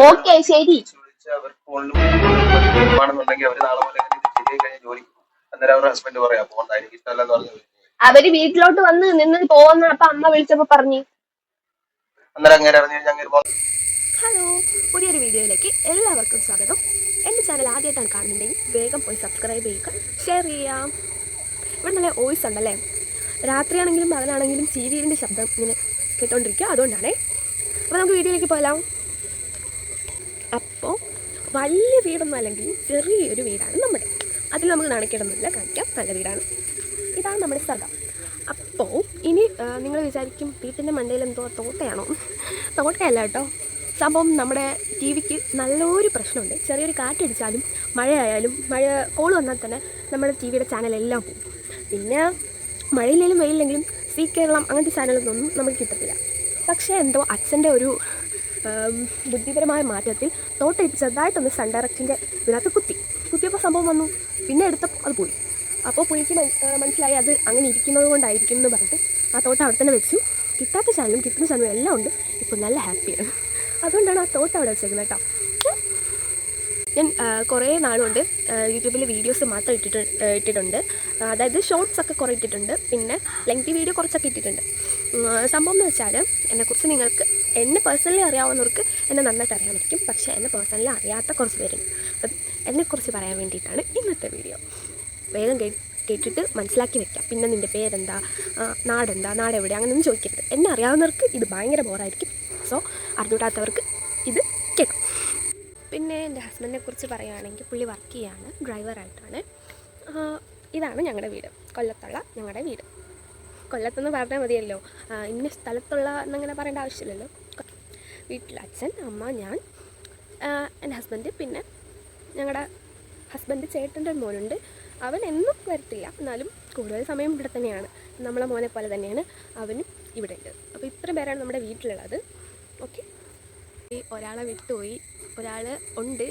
Okay ശരി. അവര് വീട്ടിലോട്ട് വന്ന് നിന്ന് പോകുന്ന അപ്പൊ അമ്മ വിളിച്ചപ്പോ പറഞ്ഞു. ഹലോ, പുതിയൊരു വീഡിയോയിലേക്ക് എല്ലാവർക്കും സ്വാഗതം. എൻ്റെ ചാനൽ ആദ്യമായിട്ടാണ് കാണുന്നുണ്ടെങ്കിൽ വേഗം പോയി സബ്സ്ക്രൈബ് ചെയ്യുക, ഷെയർ ചെയ്യാം. ഇവിടെ നല്ല വോയിസ് ഉണ്ടല്ലേ, രാത്രിയാണെങ്കിലും പകലാണെങ്കിലും ചീവീരിൻ്റെ ശബ്ദം ഇങ്ങനെ കേട്ടോണ്ടിരിക്കുക, അതുകൊണ്ടാണേ. അപ്പോൾ നമുക്ക് വീഡിയോയിലേക്ക് പോകാം. അപ്പോൾ വലിയ വീടൊന്നും അല്ലെങ്കിൽ ചെറിയൊരു വീടാണ് നമ്മുടെ. അതിൽ നമുക്ക് നാണക്കേടൊന്നുമില്ല, കാണിക്കാം, നല്ല വീടാണ്. ഇതാണ് നമ്മുടെ സ്ഥലം. അപ്പോൾ ഇനി നിങ്ങൾ വിചാരിക്കും വീട്ടിൻ്റെ മണ്ടയിൽ എന്തോ തോട്ടയാണോ? തോട്ടയല്ല കേട്ടോ. സംഭവം നമ്മുടെ ടി വിക്ക് നല്ലൊരു പ്രശ്നമുണ്ട്. ചെറിയൊരു കാറ്റടിച്ചാലും മഴയായാലും കോൾ വന്നാൽ തന്നെ നമ്മുടെ ടി വിയുടെ ചാനലെല്ലാം പോകും. പിന്നെ മഴയില്ലെങ്കിലും വെയിലെങ്കിലും സി കേരളം അങ്ങനത്തെ ചാനലൊന്നും നമുക്ക് കിട്ടത്തില്ല. പക്ഷേ എന്തോ അച്ഛൻ്റെ ഒരു ബുദ്ധിപരമായ മാറ്റത്തിൽ തോട്ടയിട്ട് ചെറുതായിട്ടൊന്ന് സൺ ഡയറക്റ്റിൻ്റെ ഇതിനകത്ത് കുത്തിയപ്പോൾ സംഭവം വന്നു. പിന്നെ എടുത്തപ്പോൾ അത് പോയി. അപ്പോൾ പുള്ളിക്ക് മനസ്സിലായി അത് അങ്ങനെ ഇരിക്കുന്നത് കൊണ്ടായിരിക്കും എന്ന് പറഞ്ഞിട്ട് ആ തോട്ടം അവിടെ തന്നെ വെച്ചു. കിട്ടാത്ത ചാനലും കിട്ടുന്ന ചാനലും എല്ലാം ഉണ്ട്. ഇപ്പോൾ നല്ല ഹാപ്പിയാണ്. അതുകൊണ്ടാണ് ആ തോട്ടം അവിടെ വെച്ചേക്കുന്നത് കേട്ടോ. ഞാൻ കുറേ നാളുകൊണ്ട് യൂട്യൂബിൽ വീഡിയോസ് മാത്രം ഇട്ടിട്ടുണ്ട്. അതായത് ഷോർട്സ് ഒക്കെ കുറേ ഇട്ടിട്ടുണ്ട്, പിന്നെ ലെങ്തി വീഡിയോ കുറച്ചൊക്കെ ഇട്ടിട്ടുണ്ട്. സംഭവം എന്ന് വെച്ചാൽ എന്നെക്കുറിച്ച് നിങ്ങൾക്ക് എന്നെ പേഴ്സണലി അറിയാവുന്നവർക്ക് എന്നെ നന്നായിട്ട് അറിയാമായിരിക്കും. പക്ഷേ എന്നെ പേഴ്സണലി അറിയാത്ത കുറച്ച് പേരുണ്ട്. അപ്പം എന്നെക്കുറിച്ച് പറയാൻ വേണ്ടിയിട്ടാണ് ഇന്നത്തെ വീഡിയോ. വേഗം കേട്ടിട്ട് മനസ്സിലാക്കി വെക്കാം. പിന്നെ നിൻ്റെ പേരെന്താ, നാടെവിടെ, അങ്ങനെയൊന്നും ചോദിക്കരുത്. എന്നെ അറിയാവുന്നവർക്ക് ഇത് ഭയങ്കര ബോറായിരിക്കും. സോ അറിഞ്ഞൂടാത്തവർക്ക് ഇത് കേൾക്കാം. പിന്നെ എൻ്റെ ഹസ്ബൻഡിനെ കുറിച്ച് പറയുകയാണെങ്കിൽ പുള്ളി വർക്ക് ചെയ്യാണ്, ഡ്രൈവറായിട്ടാണ്. ഇതാണ് ഞങ്ങളുടെ വീട്, കൊല്ലത്തുള്ള ഞങ്ങളുടെ വീട്. കൊല്ലത്തെന്ന് പറഞ്ഞാൽ മതിയല്ലോ, ഇന്ന സ്ഥലത്തുള്ള എന്നങ്ങനെ പറയേണ്ട ആവശ്യമില്ലല്ലോ. വീട്ടിൽ അച്ഛൻ, അമ്മ, ഞാൻ, എൻ്റെ ഹസ്ബൻഡ്, പിന്നെ ഞങ്ങളുടെ ഹസ്ബൻഡ് ചേട്ടൻ്റെ ഒരു മോനുണ്ട്. അവൻ എന്നും വരത്തില്ല, എന്നാലും കൂടുതൽ സമയം ഇവിടെ തന്നെയാണ്. നമ്മളെ മോനെ പോലെ തന്നെയാണ് അവനും ഇവിടെ ഉണ്ട്. അപ്പോൾ ഇത്രയും പേരാണ് നമ്മുടെ വീട്ടിലുള്ളത്. ഓക്കെ, ഒരാളെ വിട്ടുപോയി, ഒരാൾ ഉണ്ട്,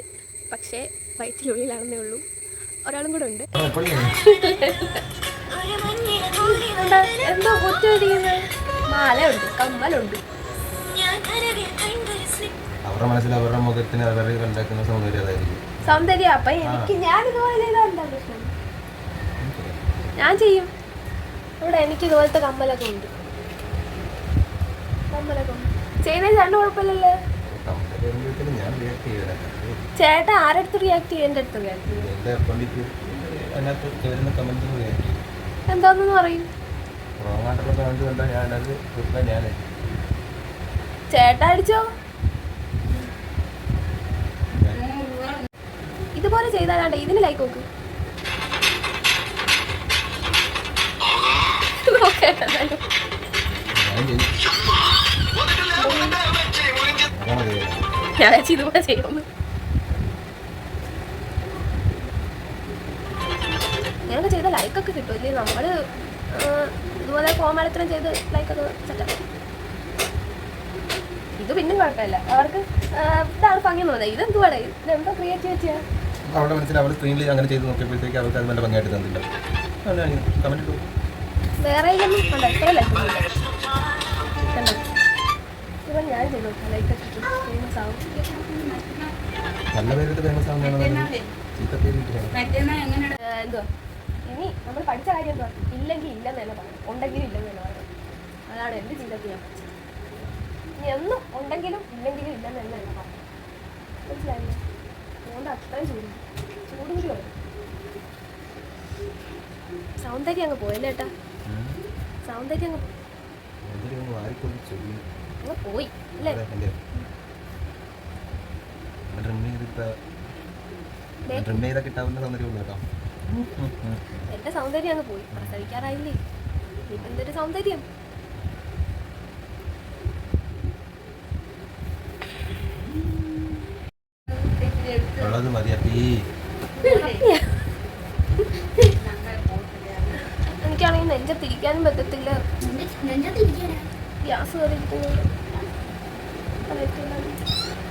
പക്ഷേ വയറ്റിനുള്ളിലാണെന്നേ ഉള്ളൂ. ഒരാളും കൂടെ ഉണ്ട്. എന്തോ കുറ്റടിക്കുന്നത്, മാലയുണ്ട്, കമ്മലുണ്ട്. അവരുടെ മനസ്സിൽ അവരുടെ മുഖത്തിന് അവർ കണ്ടാക്കുന്ന സൗന്ദര്യം. അപ്പൊ എനിക്ക് ഞാനിതുപോലെ ചെയ്താൽ എന്താ പ്രശ്നം? ഞാൻ ചെയ്യും. ഇവിടെ എനിക്ക് ഇതുപോലത്തെ കമ്മലൊക്കെ ഉണ്ട്. ചെയ്യുന്നത് ചേട്ടൻ കുഴപ്പമില്ലല്ലോ. ചേട്ടൻ ആരടുത്ത് റിയാക്ട് ചെയ്യും? എൻ്റെ അടുത്ത് റിയാക്ട് ചെയ്യും. എന്താന്ന് പറയും? ചേട്ടാ അടിച്ചോ? ഇതുപോലെ ചെയ്താലാണ്ട് ഇതിന് ലൈക്ക് നോക്ക്. ഞാൻ ഇതുപോലെ ചെയ്യുന്നു. ഞാനൊക്കെ ചെയ്ത ലൈക്കൊക്കെ കിട്ടും ഇല്ലേ? നമ്മള് ഇതുപോലെ കോമാളിത്തരം ചെയ്ത് ലൈക്കൊക്കെ സെറ്റാക്കും. ഇത് പിന്നും കുഴപ്പമില്ല. അവർക്ക് ഇതാണ് ഭംഗി തോന്നുന്നത്. ഇതെന്തുവാടെ, ഇതെന്തോ ക്രിയേറ്റിവിറ്റിയാ? അവരുടെ മനസ്സിൽ അവർ സ്ക്രീനിൽ അങ്ങനെ ചെയ്ത് നോക്കിയപ്പോഴത്തേക്ക് അവർക്ക് അത് നല്ല ഭംഗിയായിട്ട് തന്നില്ല. വേറെ ഇതൊന്നും കണ്ട എത്ര ലൈക്കൊന്നുമില്ല. ഇപ്പം ഞാൻ ചെയ്തു ലൈക്കൊക്കെ ഫേമസ് ആവും. നല്ല പേരിട്ട് ഫേമസ് ആവുന്നതാണ്. എന്തോ ഇനി നമ്മൾ പഠിച്ച കാര്യം എന്തുവാ? ഇല്ലെങ്കിൽ ഇല്ലെന്ന് തന്നെ പറയും, ഉണ്ടെങ്കിലും ഇല്ലെന്ന് തന്നെ പറയും. അതാണ് എൻ്റെ ജീവിതത്തിൽ ഞാൻ പഠിച്ചത്. ഇനി എന്നും ഉണ്ടെങ്കിലും ഇല്ലെങ്കിലും ഇല്ലെന്ന് തന്നെ തന്നെ പറയും. മനസ്സിലായില്ലേ? അതുകൊണ്ട് അത്രയും ചൂട് കൂടി വരും. സൗന്ദര്യം അങ്ങ് പോയല്ലേ ഏട്ടാ? സൗന്ദര്യം അങ്ങ് പോയി അല്ലേ? എന്റെ സൗന്ദര്യം അങ്ങ് പോയി. പ്രസവിക്കാറായില്ലേ? ഇപ്പൊ എന്തൊരു സൗന്ദര്യം. എനിക്കാണെങ്കിൽ നെഞ്ചത്തിരിക്കാനും പറ്റത്തില്ല. ഗ്യാസ് കയറിയിരിക്കുന്നത്.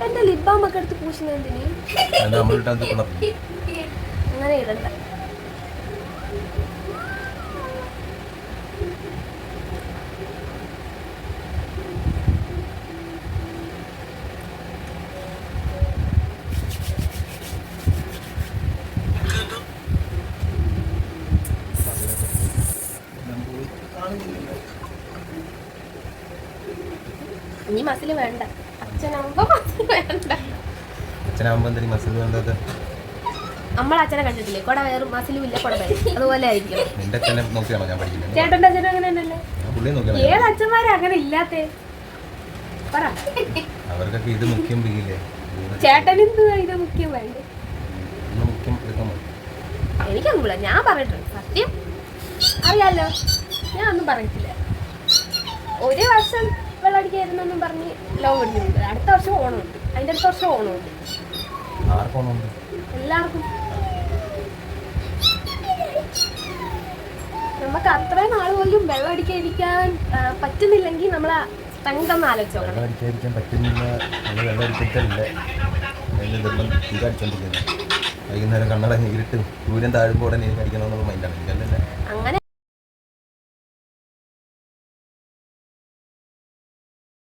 എന്റെ ലിബാമൊക്കെ എടുത്ത് പൂശുന്നത് എന്തിന്? അങ്ങനെ ഇടണ്ട. ഇനി മസിൽ വേണ്ട, അച്ഛനാകുമ്പോ മസിൽ വേണ്ട. അച്ഛനാകുമ്പോൾ എന്തെങ്കിലും മസിൽ വേണ്ടത്? നമ്മളെ അച്ഛനെ കണ്ടിട്ടില്ലേ, കൊട വേറും മസിലും ഇല്ല, കൊട വേറും, അതുപോലെ ആയിരിക്കും. നിന്റെ അച്ഛനെ നോക്കിയാണോ ഞാൻ പഠിക്കുന്നത്? ചേട്ടൻ്റെ അച്ഛനും അങ്ങനെ തന്നെയല്ലേ? ഞാൻ പുള്ളിയെ നോക്കിയാണോ? ഏത് അച്ഛന്മാരെ അങ്ങനെ ഇല്ലാത്തേ പറ. അവർക്കൊക്കെ ഇത് മുഖ്യം പിടിക്കില്ലേ? ചേട്ടനെന്ത് ഇത് മുഖ്യം വേണ്ടേ? മുഖ്യം എടുക്കാൻ മതി. എനിക്കൊന്നുമില്ല, ഞാൻ പറഞ്ഞിട്ടുണ്ട് സത്യം അറിയാലോ, ഞാൻ ഒന്നും പറഞ്ഞിട്ടില്ല. ഒരു വർഷം വെള്ളമടിക്കായിരുന്നെന്നും പറഞ്ഞ് ലവ് എടുക്കുന്നുണ്ട്. അടുത്ത വർഷം ഓണമുണ്ട്, അതിൻ്റെ അടുത്ത വർഷം ഓണമുണ്ട്. ആർക്കൊന്നുണ്ട്? എല്ലാവർക്കും. നമുക്ക് അത്രയും നാൾ പോലും വെള്ളം അടിക്കാതിരിക്കാൻ പറ്റുന്നില്ലെങ്കിൽ നമ്മളെ തങ്കം ആലോചിച്ചോ. വെള്ളം അടിക്കാതിരിക്കാൻ പറ്റുന്നില്ല, നമ്മൾ വെള്ളം അടിച്ചിട്ടല്ല ഇത് അടിച്ചോണ്ടിരിക്കുന്നത്. വൈകുന്നേരം കണ്ണട ഇരുട്ട് സൂര്യൻ താഴുമ്പോൾ ഉടനെ അടിക്കണമെന്നുള്ള മൈൻഡാണ് എനിക്കല്ലേ. അങ്ങനെ